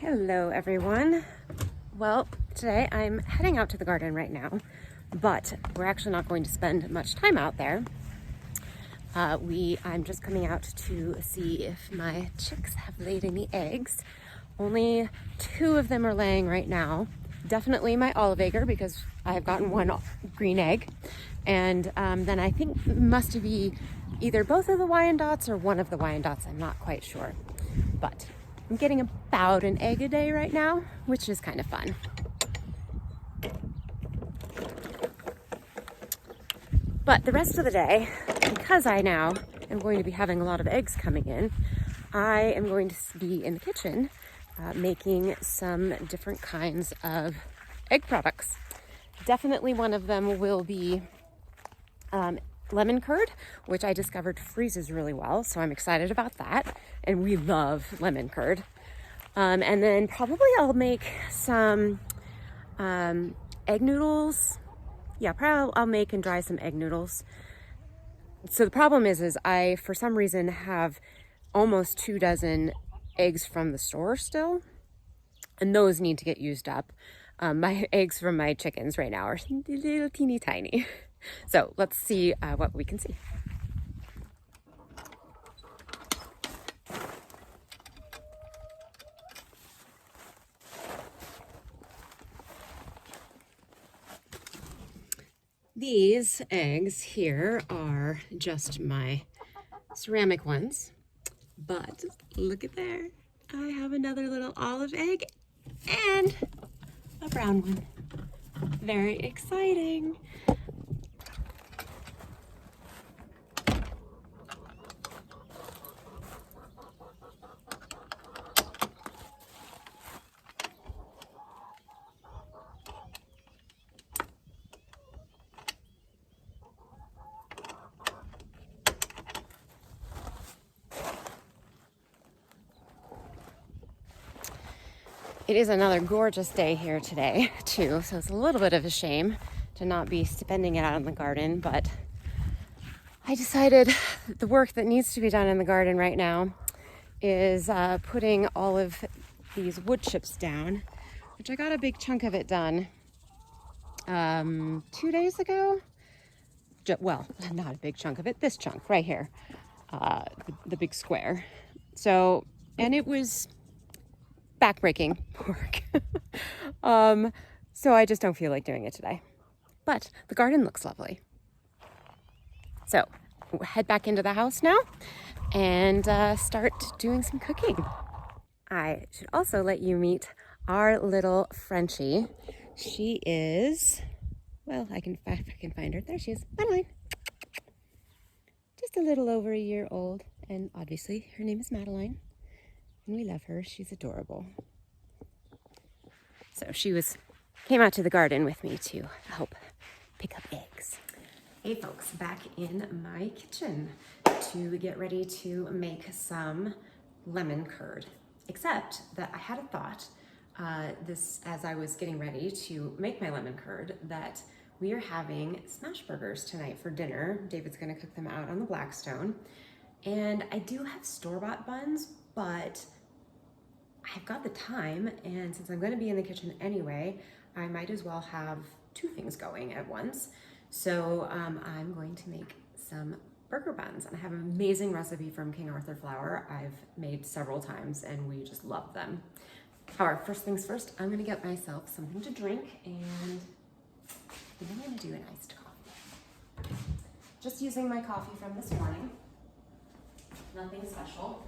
Hello everyone. Well, today I'm heading out to the garden right now, but we're actually not going to spend much time out there. I'm just coming out to see if my chicks have laid any eggs. Only 2 of them are laying right now. Definitely my olive egger because I've gotten 1 green egg. And then I think must be either both of the Wyandottes or 1 of the Wyandottes. I'm not quite sure. But I'm getting about an egg a day right now, which is kind of fun. But the rest of the day, because I now am going to be having a lot of eggs coming in, I am going to be in the kitchen making some different kinds of egg products. Definitely one of them will be lemon curd, which I discovered freezes really well, so I'm excited about that. And we love lemon curd. And then probably I'll make some egg noodles. Yeah, probably I'll make and dry some egg noodles. So the problem is I, for some reason, have almost 2 dozen eggs from the store still, and those need to get used up. My eggs from my chickens right now are little teeny tiny. So let's see what we can see. These eggs here are just my ceramic ones, but look at there. I have another little olive egg and a brown one. Very exciting. It is another gorgeous day here today, too, so it's a little bit of a shame to not be spending it out in the garden, but I decided the work that needs to be done in the garden right now is putting all of these wood chips down, which I got a big chunk of it done 2 days ago. Well, not a big chunk of it, this chunk right here, the big square. So, and it was backbreaking work. So I just don't feel like doing it today. But the garden looks lovely. So we'll head back into the house now and start doing some cooking. I should also let you meet our little Frenchie. She is, well, I can find her. There she is, Madeline. Just a little over a year old, and obviously her name is Madeline. And we love her. She's adorable. So she came out to the garden with me to help pick up eggs. Hey folks, back in my kitchen to get ready to make some lemon curd. Except that I had a thought, as I was getting ready to make my lemon curd, that we are having smash burgers tonight for dinner. David's gonna cook them out on the Blackstone. And I do have store-bought buns, but I've got the time, and since I'm going to be in the kitchen anyway, I might as well have 2 things going at once. So I'm going to make some burger buns, and I have an amazing recipe from King Arthur flour I've made several times, and we just love them. However, first things first, I'm going to get myself something to drink, and then I'm going to do an iced coffee. Just using my coffee from this morning. Nothing special.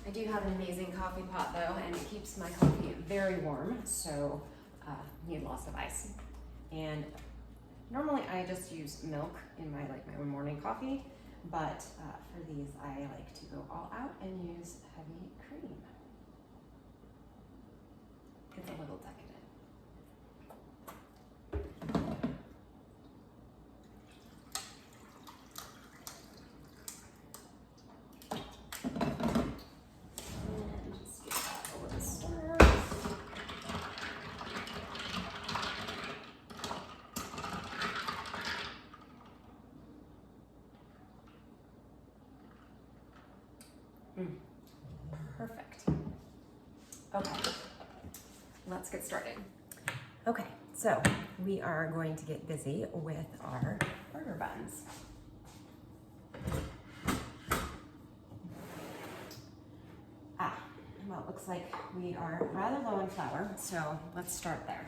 I do have an amazing coffee pot though, and it keeps my coffee very warm, so need lots of ice. And normally I just use milk in my morning coffee, but for these I like to go all out and use heavy cream. It's a little decadent. Perfect. Okay, let's get started. Okay, so we are going to get busy with our burger buns. Well, it looks like we are rather low on flour, so let's start there.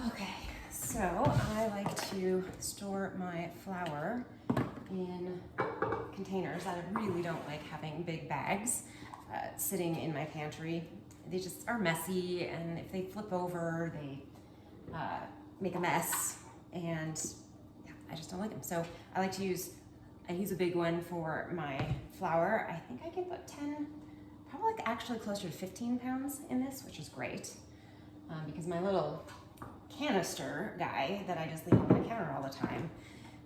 Okay, so I like to store my flour in containers. I really don't like having big bags sitting in my pantry. They just are messy, and if they flip over, they make a mess, and yeah, I just don't like them. So I like to use a big one for my flour. I think I can put 10, probably like actually closer to 15 pounds in this, which is great, because my little canister guy that I just leave on the counter all the time,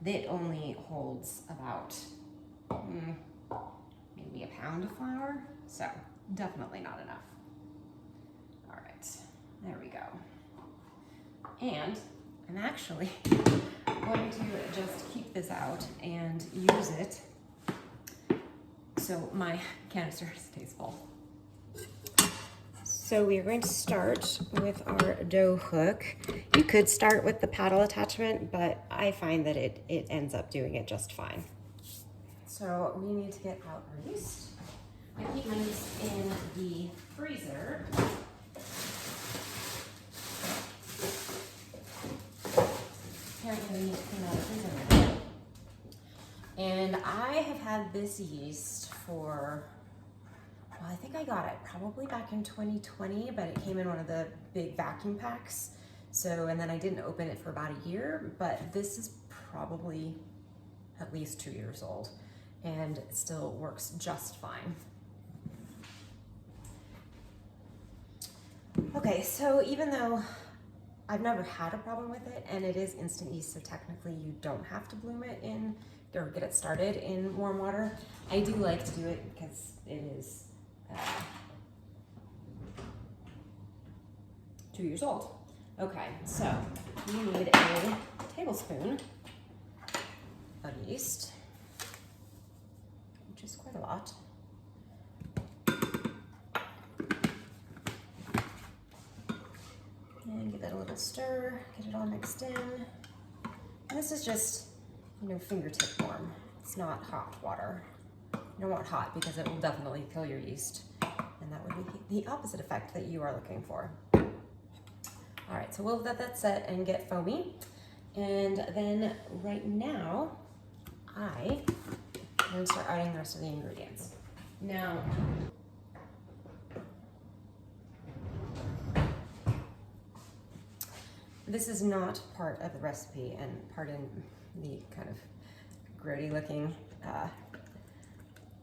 that only holds about maybe a pound of flour, so definitely not enough. All right, there we go. And I'm actually going to just keep this out and use it so my canister stays full. So we are going to start with our dough hook. You could start with the paddle attachment, but I find that it ends up doing it just fine. So we need to get out our yeast. I keep my yeast in the freezer. Apparently we need to clean out the freezer. And I have had this yeast for, well, I think I got it probably back in 2020, but it came in one of the big vacuum packs. So, and then I didn't open it for about a year, but this is probably at least 2 years old, and it still works just fine. Okay, so even though I've never had a problem with it, and it is instant yeast, so technically you don't have to bloom it in or get it started in warm water, I do like to do it because it is 2 years old. Okay, so you need a tablespoon of yeast, which is quite a lot. And give it a little stir, get it all mixed in. And this is just, fingertip warm. It's not hot water. You don't want hot because it will definitely kill your yeast. And that would be the opposite effect that you are looking for. All right, so we'll let that set and get foamy. And then right now, I'm going to start adding the rest of the ingredients. Now, this is not part of the recipe, and pardon the kind of grody looking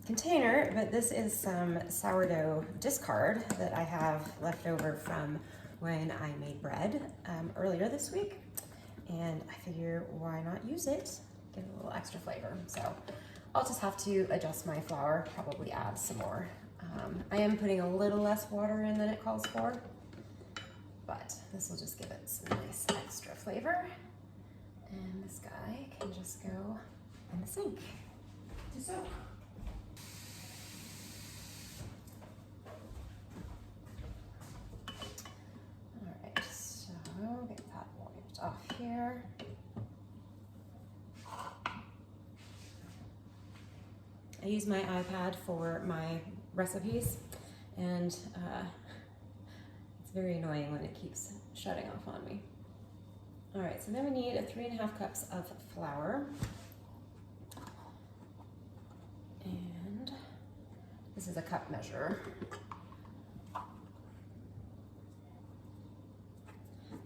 container, but this is some sourdough discard that I have left over from when I made bread earlier this week, and I figure why not use it, get a little extra flavor. So I'll just have to adjust my flour, probably add some more. I am putting a little less water in than it calls for, but this will just give it some nice extra flavor. And this guy can just go in the sink to soak. All right, so get that wiped off here. I use my iPad for my recipes, and it's very annoying when it keeps shutting off on me. All right, so then we need 3.5 cups of flour. And this is a cup measure.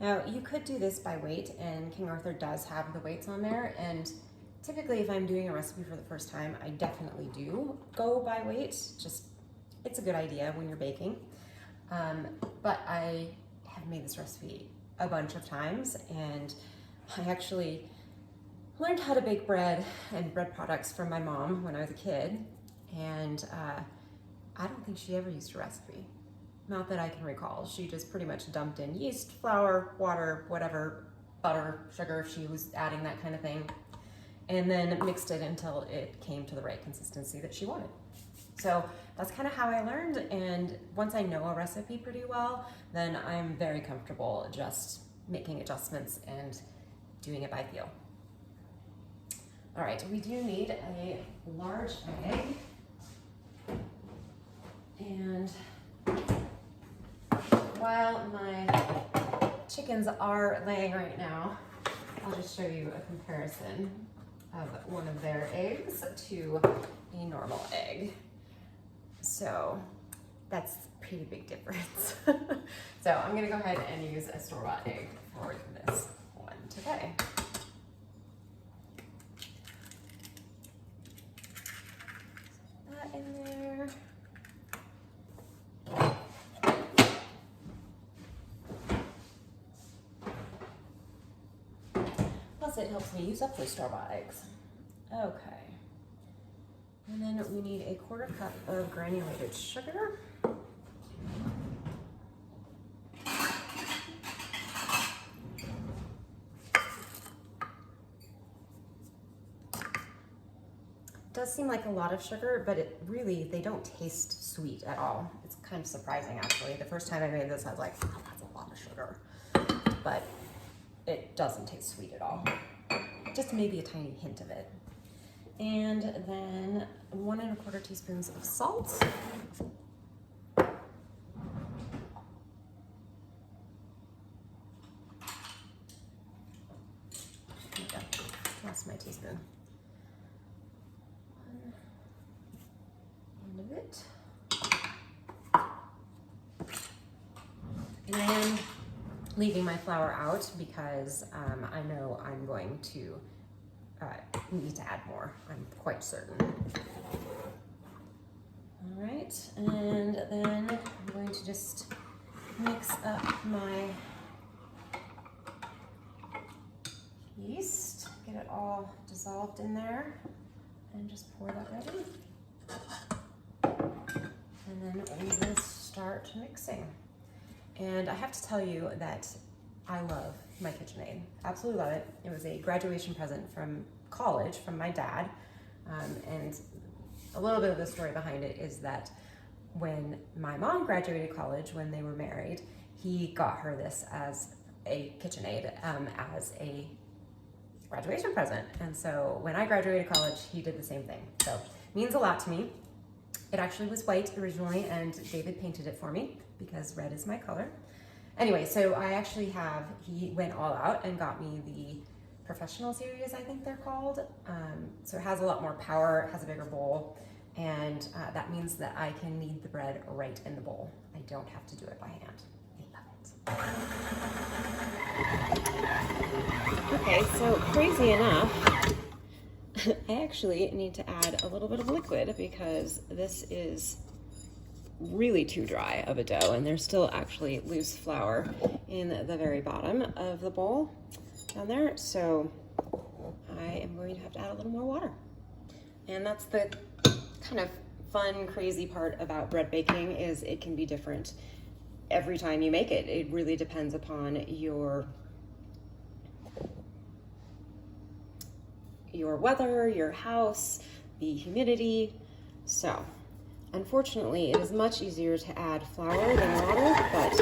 Now, you could do this by weight, and King Arthur does have the weights on there, and typically if I'm doing a recipe for the first time, I definitely do go by weight. Just, it's a good idea when you're baking. But I have made this recipe a bunch of times, and I actually learned how to bake bread and bread products from my mom when I was a kid, and I don't think she ever used a recipe. not that I can recall. She just pretty much dumped in yeast, flour, water, whatever, butter, sugar, if she was adding that kind of thing, and then mixed it until it came to the right consistency that she wanted. So that's kind of how I learned, and once I know a recipe pretty well, then I'm very comfortable just making adjustments and doing it by feel. All right, we do need a large egg, and while my chickens are laying right now, I'll just show you a comparison of one of their eggs to a normal egg. So that's a pretty big difference. So I'm gonna go ahead and use a store-bought egg for this one today. That in there. Plus it helps me use up those store-bought eggs. Okay. And then we need a 1/4 cup of granulated sugar. Does seem like a lot of sugar, but they don't taste sweet at all. It's kind of surprising, actually. The first time I made this, I was like, oh, that's a lot of sugar. But it doesn't taste sweet at all. Just maybe a tiny hint of it. And then 1 1/4 teaspoons of salt. Lost my teaspoon. End of it. And leaving my flour out because I know I'm going to need to add more, I'm quite certain. All right, and then I'm going to just mix up my yeast, get it all dissolved in there, and just pour that right in. And then we will start mixing. And I have to tell you that I love my KitchenAid. Absolutely love it. It was a graduation present from college from my dad. And a little bit of the story behind it is that when my mom graduated college, when they were married, he got her this as a KitchenAid as a graduation present. And so when I graduated college, he did the same thing. So it means a lot to me. It actually was white originally, and David painted it for me because red is my color. Anyway, so he went all out and got me the professional series, I think they're called. So it has a lot more power, it has a bigger bowl, and that means that I can knead the bread right in the bowl. I don't have to do it by hand. I love it. Okay, so crazy enough, I actually need to add a little bit of liquid because this is really too dry of a dough, and there's still actually loose flour in the very bottom of the bowl down there. So I am going to have to add a little more water. And that's the kind of fun, crazy part about bread baking, is it can be different every time you make it. It really depends upon your weather, your house, the humidity. So unfortunately, it is much easier to add flour than water, but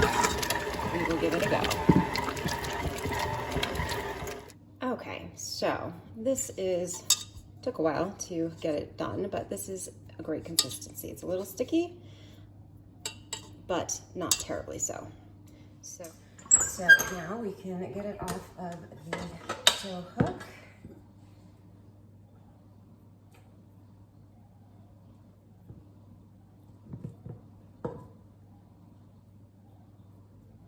we will give it a go. Okay, so this took a while to get it done, but this is a great consistency. It's a little sticky, but not terribly so. So now we can get it off of the dough hook.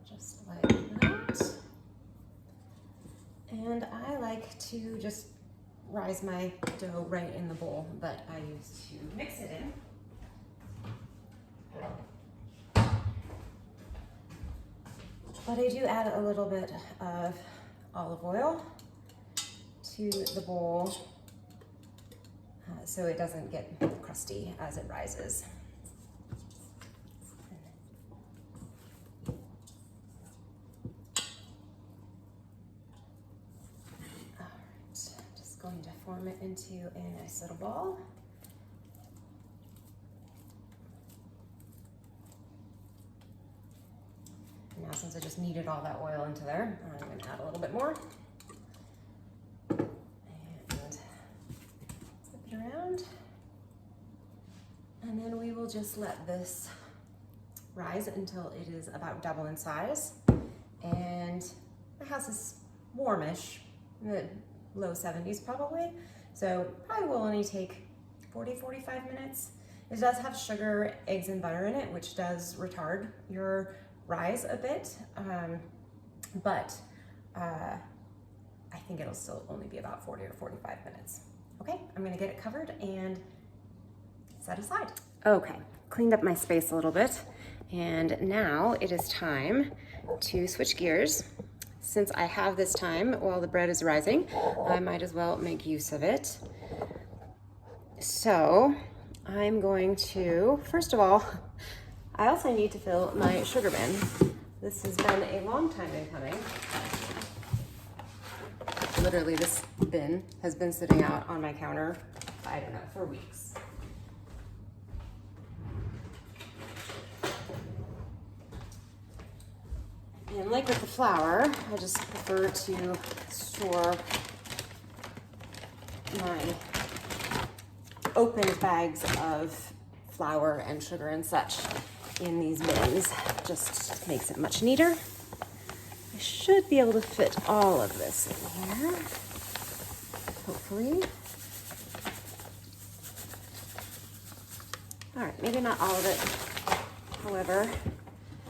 Just like that. And I like to just rise my dough right in the bowl that I use to mix it in. But I do add a little bit of olive oil to the bowl so it doesn't get crusty as it rises. into a nice little ball. And now since I just kneaded all that oil into there, I'm going to add a little bit more. And flip it around. And then we will just let this rise until it is about double in size. And the house is warmish, in the low 70s probably. So probably will only take 40-45 minutes. It does have sugar, eggs, and butter in it, which does retard your rise a bit. But I think it'll still only be about 40 or 45 minutes. Okay, I'm gonna get it covered and set aside. Okay, cleaned up my space a little bit. And now it is time to switch gears. Since I have this time while the bread is rising, I might as well make use of it. So I'm going to, first of all, I also need to fill my sugar bin. This has been a long time in coming. Literally, this bin has been sitting out on my counter, I don't know, for weeks. And like with the flour, I just prefer to store my opened bags of flour and sugar and such in these bins. Just makes it much neater. I should be able to fit all of this in here, hopefully. All right, maybe not all of it. However,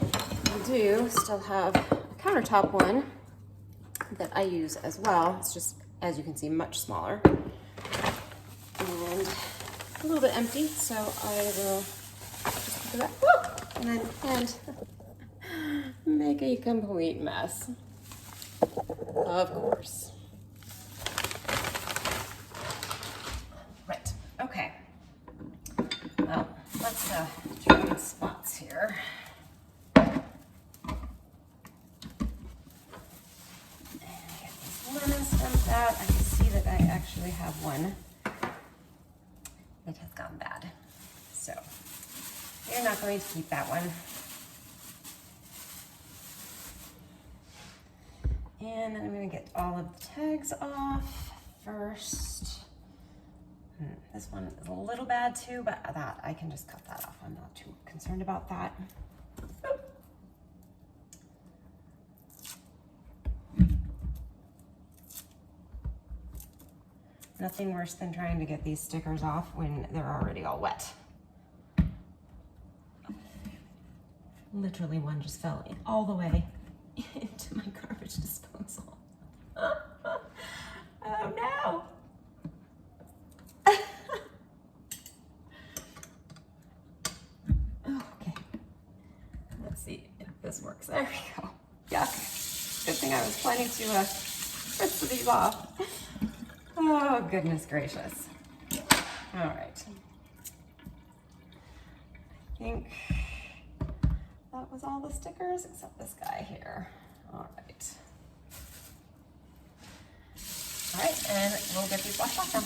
I do still have a countertop one that I use as well. It's just, as you can see, much smaller and a little bit empty. So I will just pick it up and make a complete mess. Of course. Right. Okay. Well, let's trade spots here. Out. I can see that I actually have one that has gone bad. So we're not going to keep that one. And then I'm going to get all of the tags off first. This one is a little bad too, but that I can just cut that off. I'm not too concerned about that. Nothing worse than trying to get these stickers off when they're already all wet. Literally one just fell all the way into my garbage disposal. Oh no! Okay, let's see if this works. There we go. Yeah, good thing I was planning to rinse these off. Oh, goodness gracious. All right. I think that was all the stickers except this guy here. All right. All right, and we'll get these washed off now.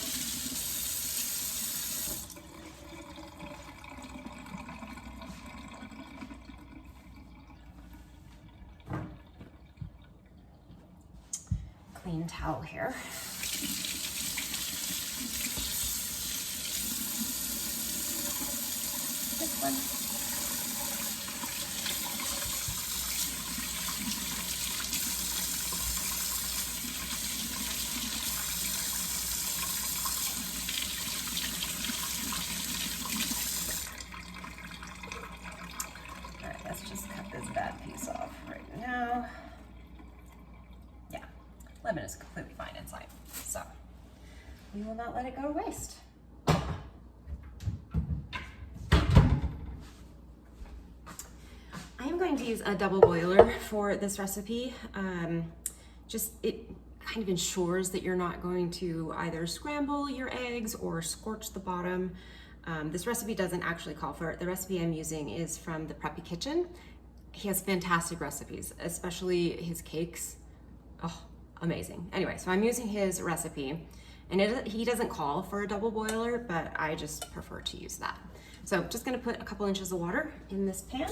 Clean towel here. This one. All right, let's just cut this bad piece off right now. Yeah, lemon is completely fine inside, so we will not let it go to waste. I am going to use a double boiler for this recipe. It kind of ensures that you're not going to either scramble your eggs or scorch the bottom. This recipe doesn't actually call for it. The recipe I'm using is from the Preppy Kitchen. He has fantastic recipes, especially his cakes. Oh, amazing. Anyway, so I'm using his recipe And he doesn't call for a double boiler, but I just prefer to use that. So I'm just gonna put a couple inches of water in this pan.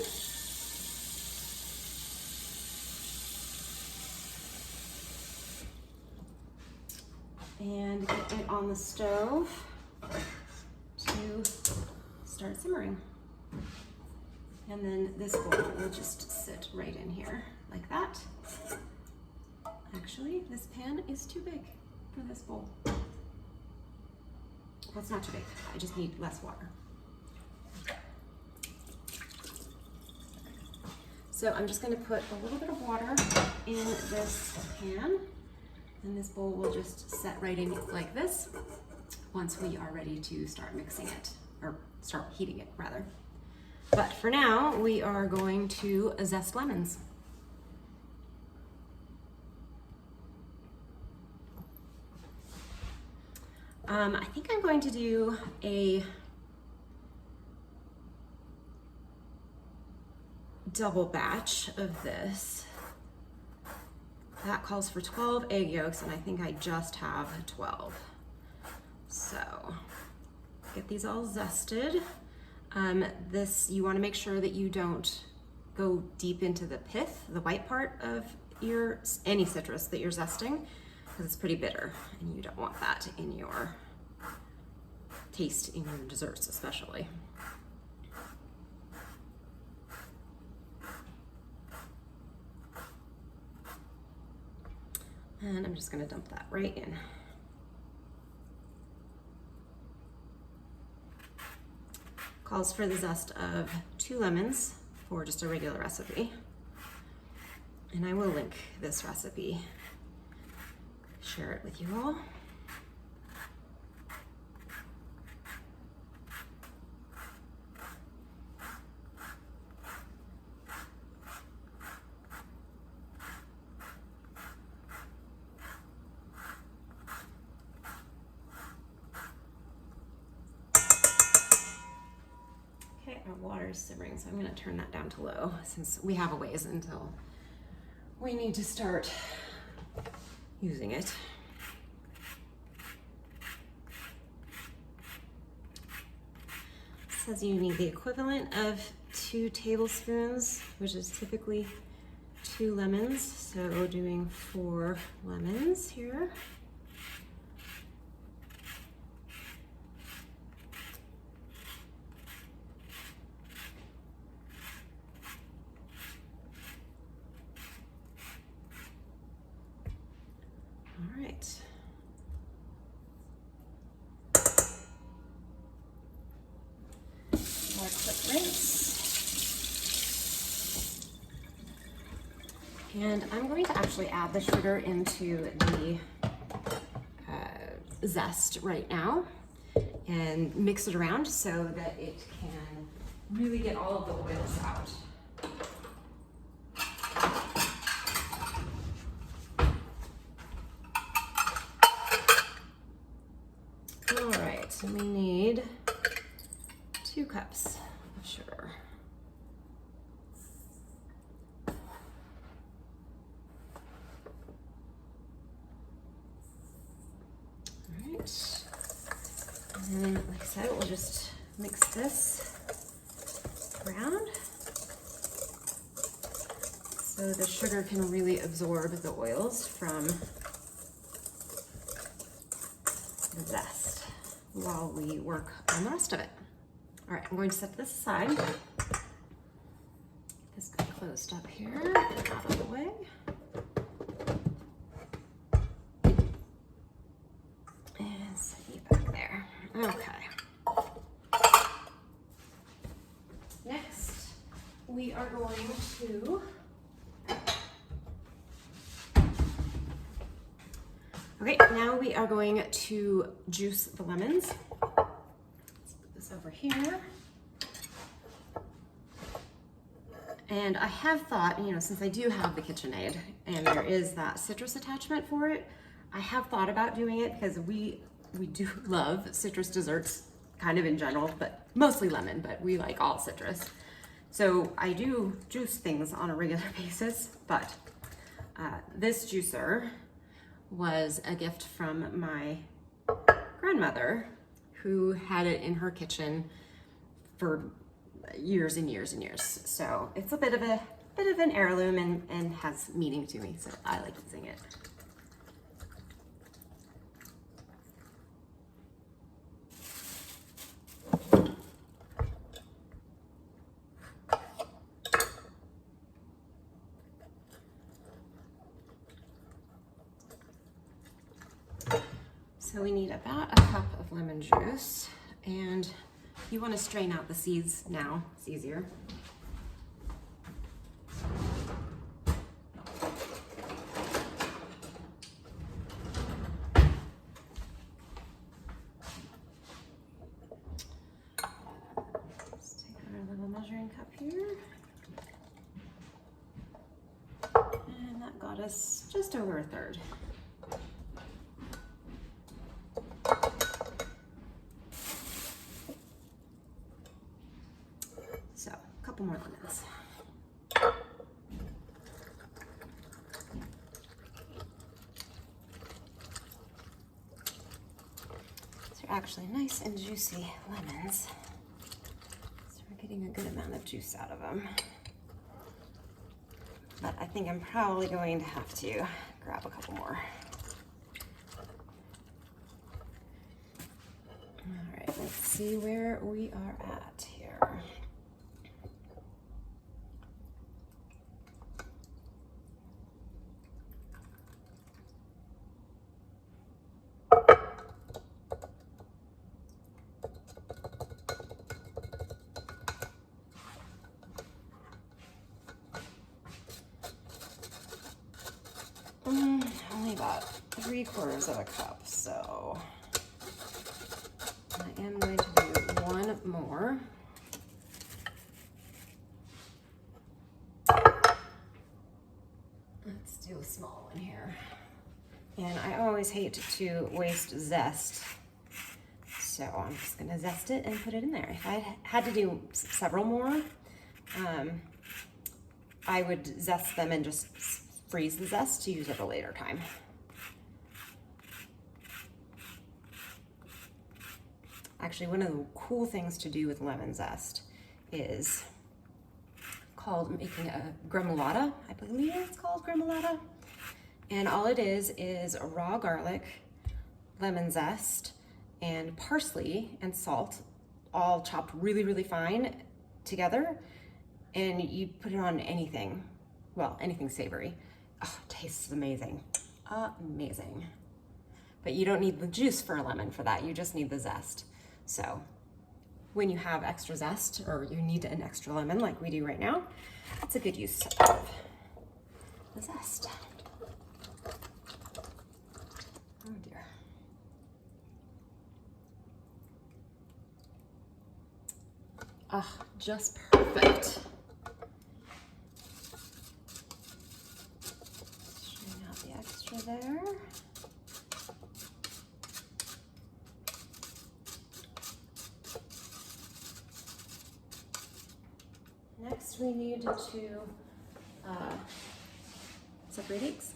And get it on the stove to start simmering. And then this bowl will just sit right in here like that. Actually, this pan is too big for this bowl. Well, it's not too big. I just need less water. So I'm just going to put a little bit of water in this pan, and this bowl will just set right in like this once we are ready to start mixing it, or start heating it rather. But for now, we are going to zest lemons. I think I'm going to do a double batch of this. That calls for 12 egg yolks, and I think I just have 12. So get these all zested. You want to make sure that you don't go deep into the pith, the white part of any citrus that you're zesting, because it's pretty bitter, and you don't want that in your taste in your desserts especially. And I'm just going to dump that right in. Calls for the zest of 2 lemons for just a regular recipe. And I will link this recipe, share it with you all. Our water is simmering, so I'm going to turn that down to low since we have a ways until we need to start using it. It says you need the equivalent of 2 tablespoons, which is typically 2 lemons, so doing 4 lemons here. All right. More quick rinse. And I'm going to actually add the sugar into the zest right now and mix it around so that it can really get all of the oils out. So we need 2 cups of sugar. All right. And then, like I said, we'll just mix this around so the sugar can really absorb the oils from the zest while we work on the rest of it. All right, I'm going to set this aside. This guy closed up here and out of the way. And set you back there. Okay. Next, we are going to okay, now we are going to juice the lemons. Let's put this over here. And I have thought, since I do have the KitchenAid and there is that citrus attachment for it, I have thought about doing it because we do love citrus desserts kind of in general, but mostly lemon, but we like all citrus. So I do juice things on a regular basis, but this juicer was a gift from my grandmother who had it in her kitchen for years and years and years. So it's a bit of an heirloom and has meaning to me. So I like using it. So we need about a cup of lemon juice, and you want to strain out the seeds now, it's easier. Let's take our little measuring cup here. And that got us just over a third. So, a couple more lemons. These are actually nice and juicy lemons. So we're getting a good amount of juice out of them. But I think I'm probably going to have to grab a couple more. All right, let's see where we are at here. Only about 3/4 of a cup, so I am going to do one more. Let's do a small one here. And I always hate to waste zest, so I'm just gonna zest it and put it in there. If I had to do several more, I would zest them and just freeze the zest to use at a later time. Actually, one of the cool things to do with lemon zest is called making a gremolata. I believe it's called gremolata. And all it is raw garlic, lemon zest, and parsley and salt, all chopped really, really fine together. And you put it on anything, well, anything savory. Oh, it tastes amazing, amazing. But you don't need the juice for a lemon for that, you just need the zest. So when you have extra zest or you need an extra lemon like we do right now, it's a good use of the zest. Oh dear. Ah, just perfect. Strain out the extra there. Next, we need to separate eggs.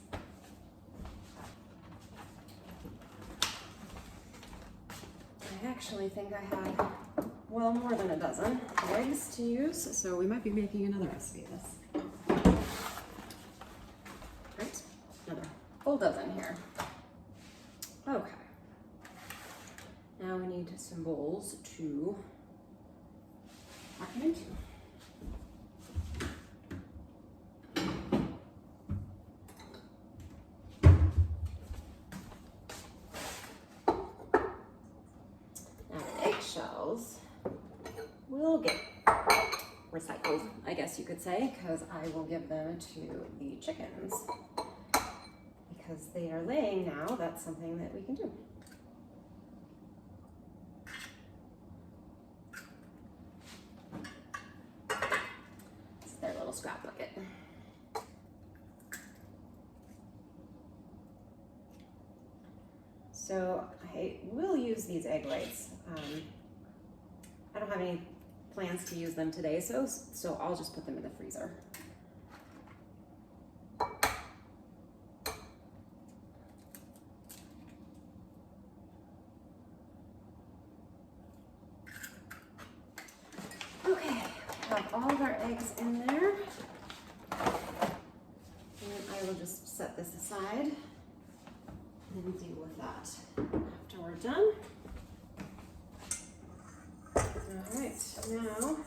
I actually think I had, well, more than a dozen eggs to use, so we might be making another recipe of this. Right, another full dozen here. Okay. Now we need some bowls to pack them into. Will get recycled, I guess you could say, because I will give them to the chickens. Because they are laying now, that's something that we can do. It's their little scrap bucket. So I will use these egg whites. I don't have any plans to use them today, so I'll just put them in the freezer. all of our eggs in there. And I will just set this aside and deal with that after we're done. All right, now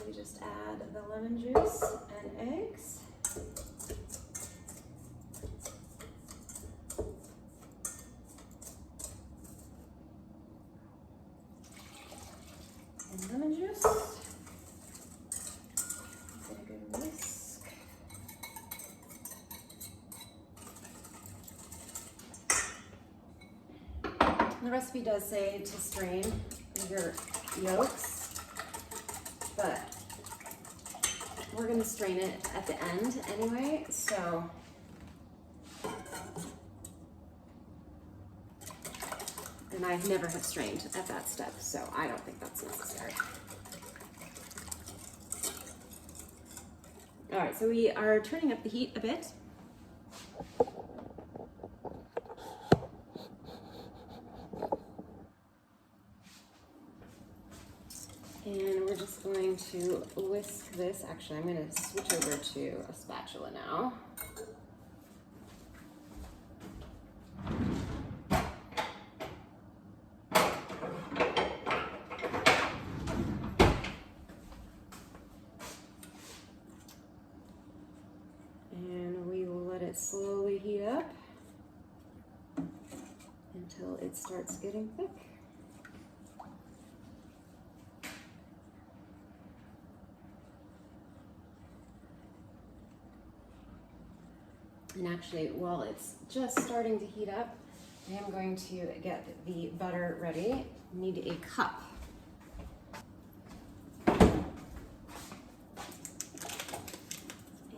we just add the lemon juice and eggs. And lemon juice. Give it a good whisk. The recipe does say to strain your yolks, but we're going to strain it at the end anyway, so and I never have strained at that step, so I don't think that's necessary. All right, so we are turning up the heat a bit. And we're just going to whisk this. Actually, I'm going to switch over to a spatula now. And we will let it slowly heat up until it starts getting thick. And actually, while it's just starting to heat up, I am going to get the butter ready. I need a cup. And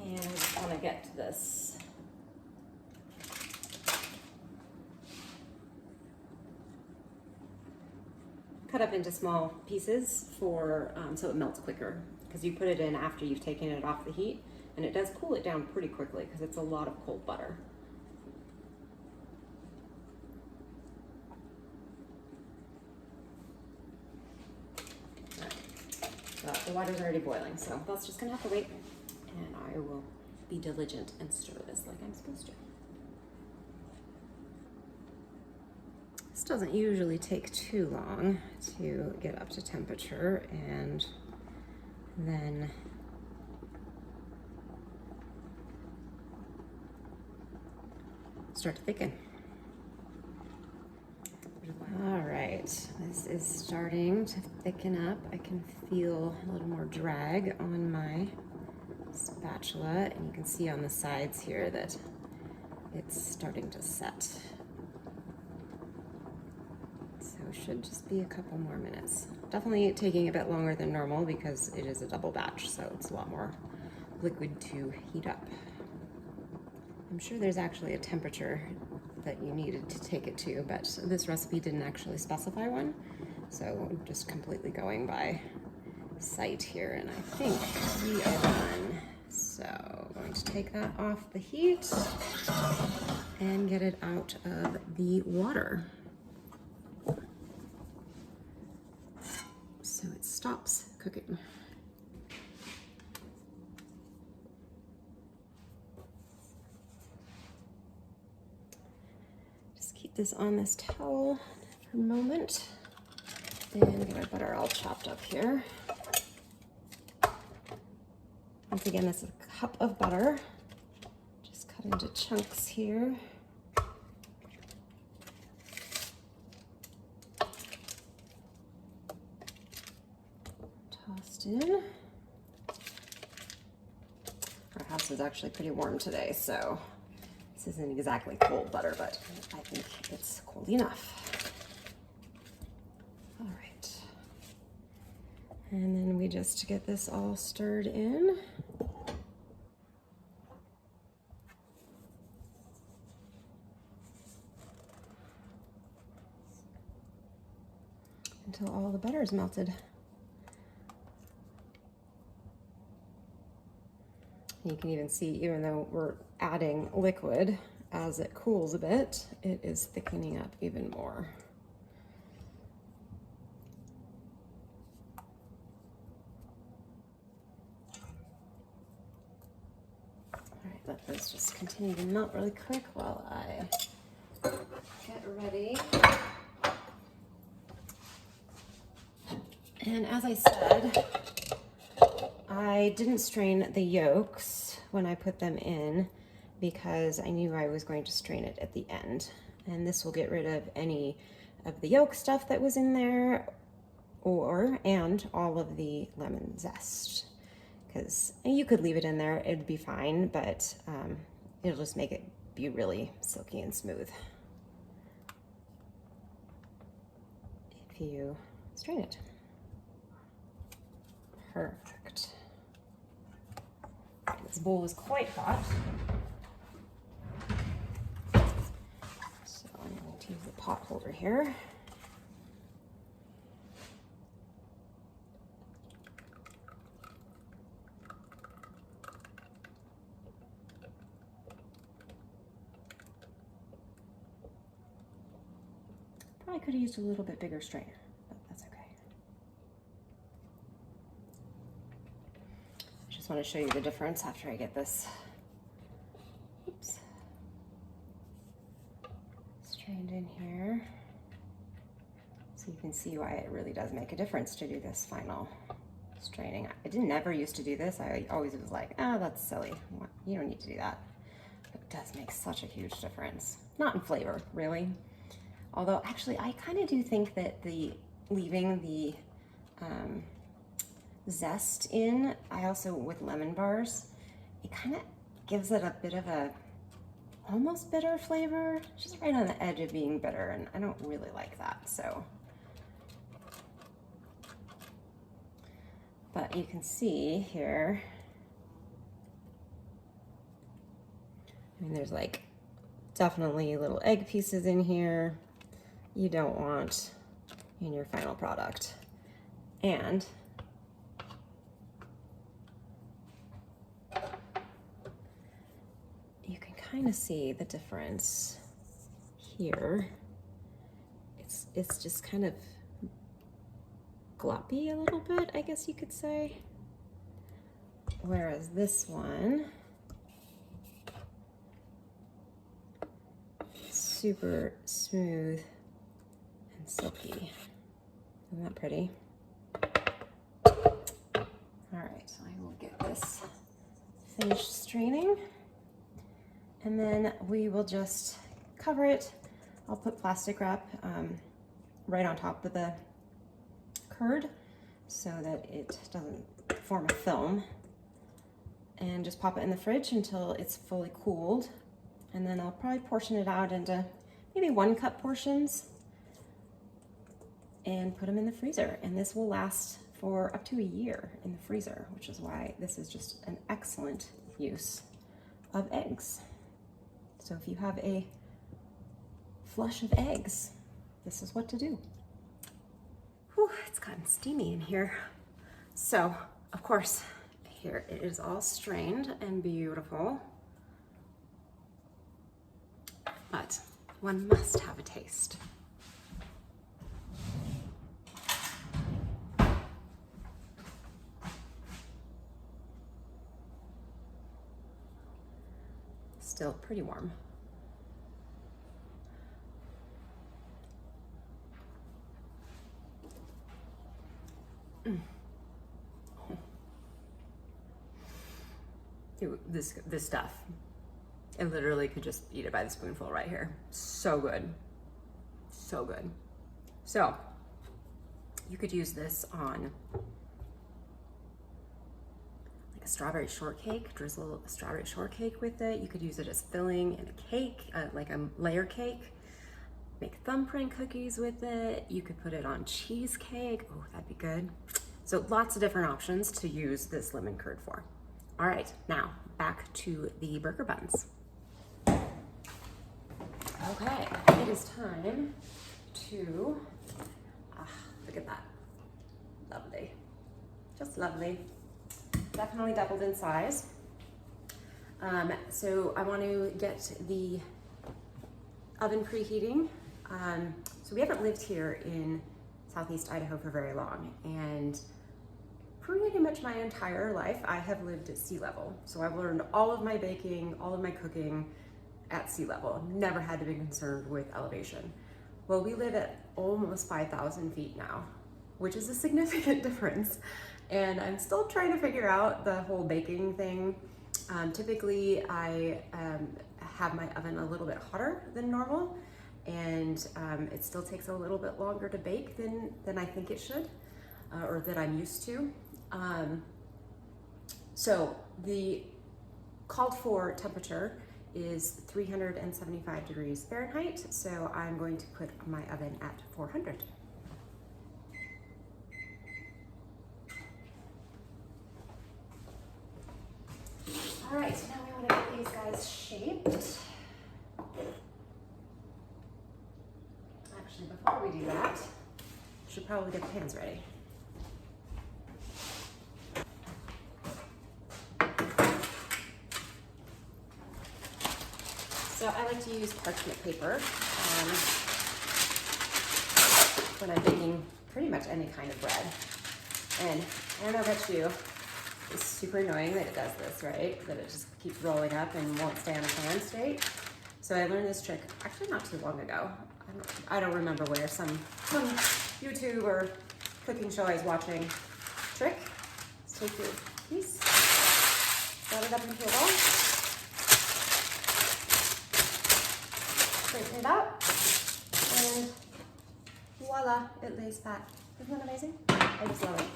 I just want to get this cut up into small pieces for so it melts quicker, because you put it in after you've taken it off the heat. And it does cool it down pretty quickly because it's a lot of cold butter. All right. So the water's already boiling, so that's just gonna have to wait. And I will be diligent and stir this like I'm supposed to. This doesn't usually take too long to get up to temperature, and then start to thicken. All right, this is starting to thicken up. I can feel a little more drag on my spatula, and you can see on the sides here that it's starting to set. So it should just be a couple more minutes. Definitely taking a bit longer than normal because it is a double batch, so it's a lot more liquid to heat up. I'm sure there's actually a temperature that you needed to take it to, but this recipe didn't actually specify one. So I'm just completely going by sight here, and I think we are done. So I'm going to take that off the heat and get it out of the water. So it stops cooking. This on this towel for a moment, and get our butter all chopped up here. Once again, this is a cup of butter, just cut into chunks here. Tossed in. Our house is actually pretty warm today, so this isn't exactly cold butter, but I think it's cold enough. All right. And then we just get this all stirred in. Until all the butter is melted. You can even see, even though we're adding liquid, as it cools a bit, it is thickening up even more. let those just continue to melt really quick while I get ready. And as I said, I didn't strain the yolks when I put them in because I knew I was going to strain it at the end. And this will get rid of any of the yolk stuff that was in there and all of the lemon zest. Because you could leave it in there, it'd be fine, but it'll just make it be really silky and smooth if you strain it. Perfect. This bowl is quite hot, so I'm going to use the pot holder here. Probably could have used a little bit bigger strainer, but that's okay. I just want to show you the difference after I get this, oops, strained in here. So you can see why it really does make a difference to do this final straining. I never used to do this. I always was like, oh, that's silly. You don't need to do that. But it does make such a huge difference. Not in flavor, really. Although actually I kind of do think that leaving the zest in, I also with lemon bars, it kind of gives it a bit of a almost bitter flavor, just right on the edge of being bitter, and I don't really like that. So, but you can see here, I mean, there's like definitely little egg pieces in here you don't want in your final product. And you can kind of see the difference here. It's just kind of gloppy a little bit, I guess you could say. Whereas this one, super smooth and silky. Isn't that pretty? All right, so I will get this finished straining, and then we will just cover it. I'll put plastic wrap right on top of the curd so that it doesn't form a film, and just pop it in the fridge until it's fully cooled. And then I'll probably portion it out into maybe 1 cup portions and put them in the freezer. And this will last for up to a year in the freezer, which is why this is just an excellent use of eggs. So if you have a flush of eggs, this is what to do. Whew, it's gotten steamy in here. So, of course, here it is all strained and beautiful. But one must have a taste. Still pretty warm. Dude, this stuff, I literally could just eat it by the spoonful right here. So good, so good. So you could use this on like a strawberry shortcake, drizzle a strawberry shortcake with it. You could use it as filling in a cake, like a layer cake. Make thumbprint cookies with it. You could put it on cheesecake. Oh, that'd be good. So lots of different options to use this lemon curd for. All right, now back to the burger buns. Okay, it is time to, look at that, lovely, just lovely. Definitely doubled in size. So I want to get the oven preheating. So we haven't lived here in Southeast Idaho for very long, and pretty much my entire life, I have lived at sea level. So I've learned all of my baking, all of my cooking at sea level. Never had to be concerned with elevation. Well, we live at almost 5,000 feet now, which is a significant difference. And I'm still trying to figure out the whole baking thing. Typically, I have my oven a little bit hotter than normal, and it still takes a little bit longer to bake than I think it should, or that I'm used to. So the called for temperature is 375 degrees Fahrenheit, so I'm going to put my oven at 400. All right, so now we want to get these guys shaped. Actually, before we do that, we should probably get the pans ready. So I like to use parchment paper when I'm baking pretty much any kind of bread. And I don't know about you, it's super annoying that it does this, right? That it just keeps rolling up and won't stay on a pan straight. So I learned this trick actually not too long ago. I don't remember where, some YouTube or cooking show I was watching. Trick, let's take your piece, set it up into a ball. Straighten it out, and voila, it lays flat. Isn't that amazing? I just love it.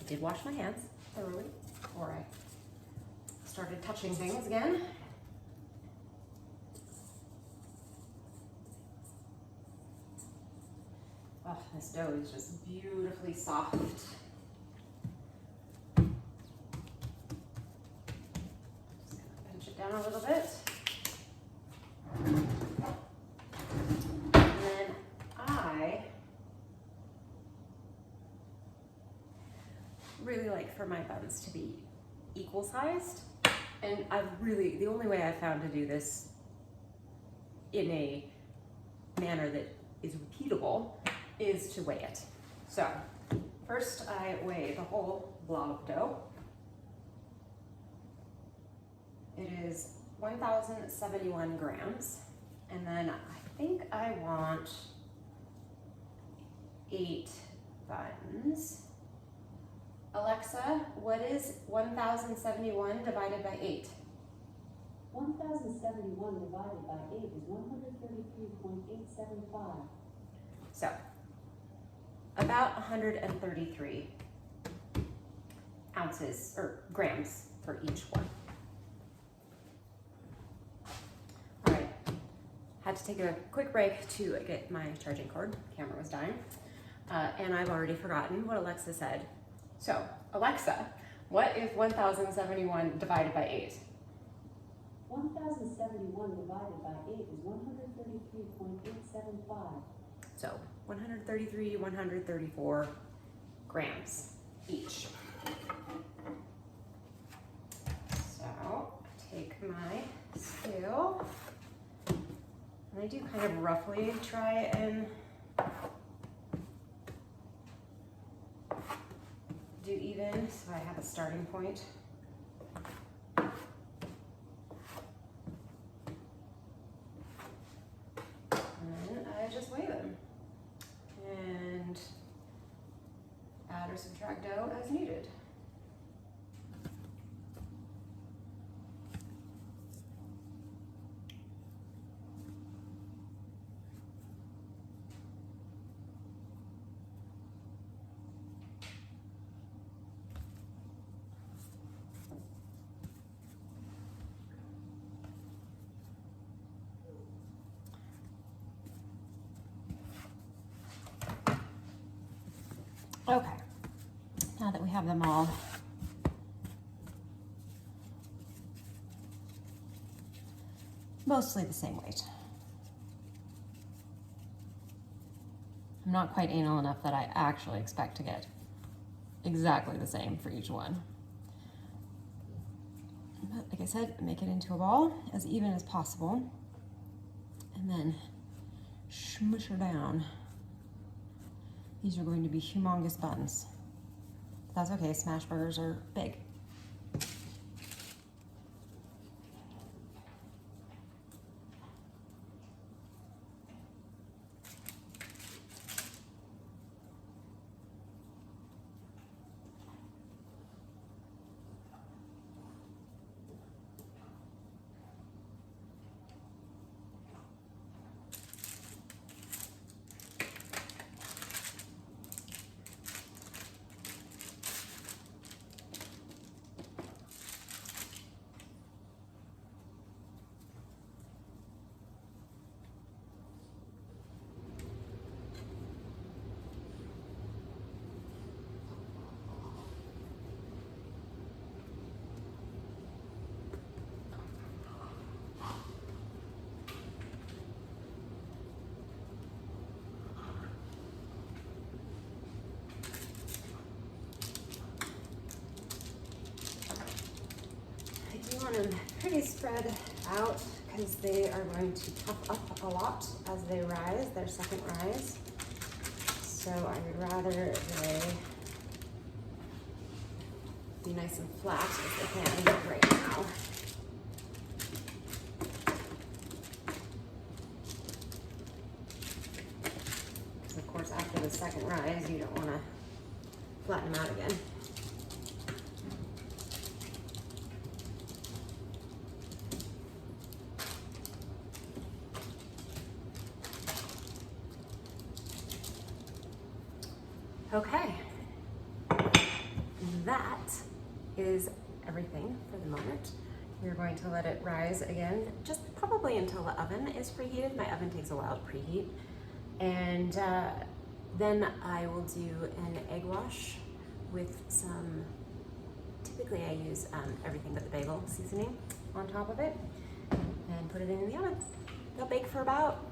I did wash my hands thoroughly before I started touching things again. Oh, this dough is just beautifully soft. Down a little bit. And then I really like for my buns to be equal sized. And the only way I've found to do this in a manner that is repeatable is to weigh it. So first I weigh the whole blob of dough. It is 1,071 grams. And then I think I want 8 buns. Alexa, what is 1,071 divided by 8? 1,071 divided by 8 is 133.875. So, about 133 ounces, or grams for each one. Had to take a quick break to get my charging cord. The camera was dying. And I've already forgotten what Alexa said. So, Alexa, what is 1,071 divided by 8? 1,071 divided by 8 is 133.875. So, 133, 134 grams each. So, take my scale. And I do kind of roughly try and do even, so I have a starting point. And then I just weigh them and add or subtract dough as needed. Okay, now that we have them all mostly the same weight. I'm not quite anal enough that I actually expect to get exactly the same for each one. But like I said, make it into a ball as even as possible and then smush her down. These are going to be humongous buns. That's okay, smash burgers are big. You want them pretty spread out because they are going to puff up a lot as they rise, their second rise. So I would rather they be nice and flat as they can right now. Because of course after the second rise, you don't want to flatten them out again. Okay, that is everything for the moment. We're going to let it rise again, just probably until the oven is preheated. My oven takes a while to preheat. And then I will do an egg wash with some, typically I use everything but the bagel seasoning on top of it, and put it in the oven. They'll bake for about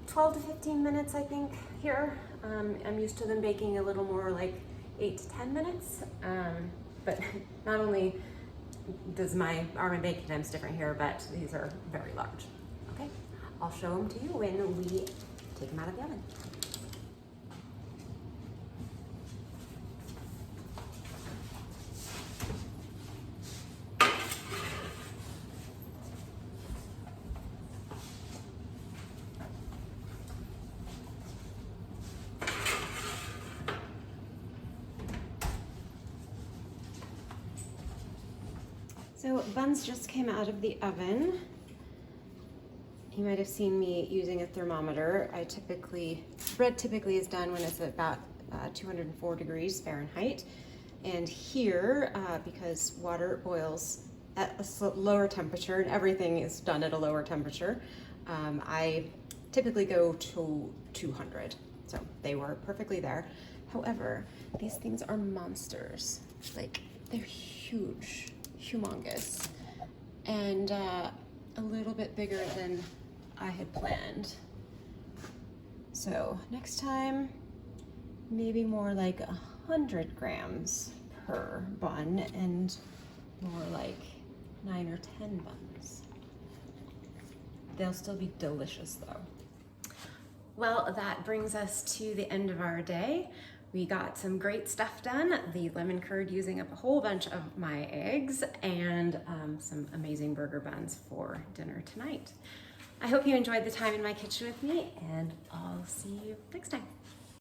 12 to 15 minutes, I think, here. I'm used to them baking a little more like 8 to 10 minutes, but not only are my baking times different here, but these are very large. Okay, I'll show them to you when we take them out of the oven. So buns just came out of the oven. You might have seen me using a thermometer. Bread typically is done when it's about 204 degrees Fahrenheit. And here, because water boils at a lower temperature and everything is done at a lower temperature, I typically go to 200. So they were perfectly there. However, these things are monsters. Like, they're huge. Humongous, and a little bit bigger than I had planned. So next time, maybe more like 100 grams per bun and more like 9 or 10 buns. They'll still be delicious though. Well, that brings us to the end of our day. We got some great stuff done. The lemon curd using up a whole bunch of my eggs, and some amazing burger buns for dinner tonight. I hope you enjoyed the time in my kitchen with me, and I'll see you next time.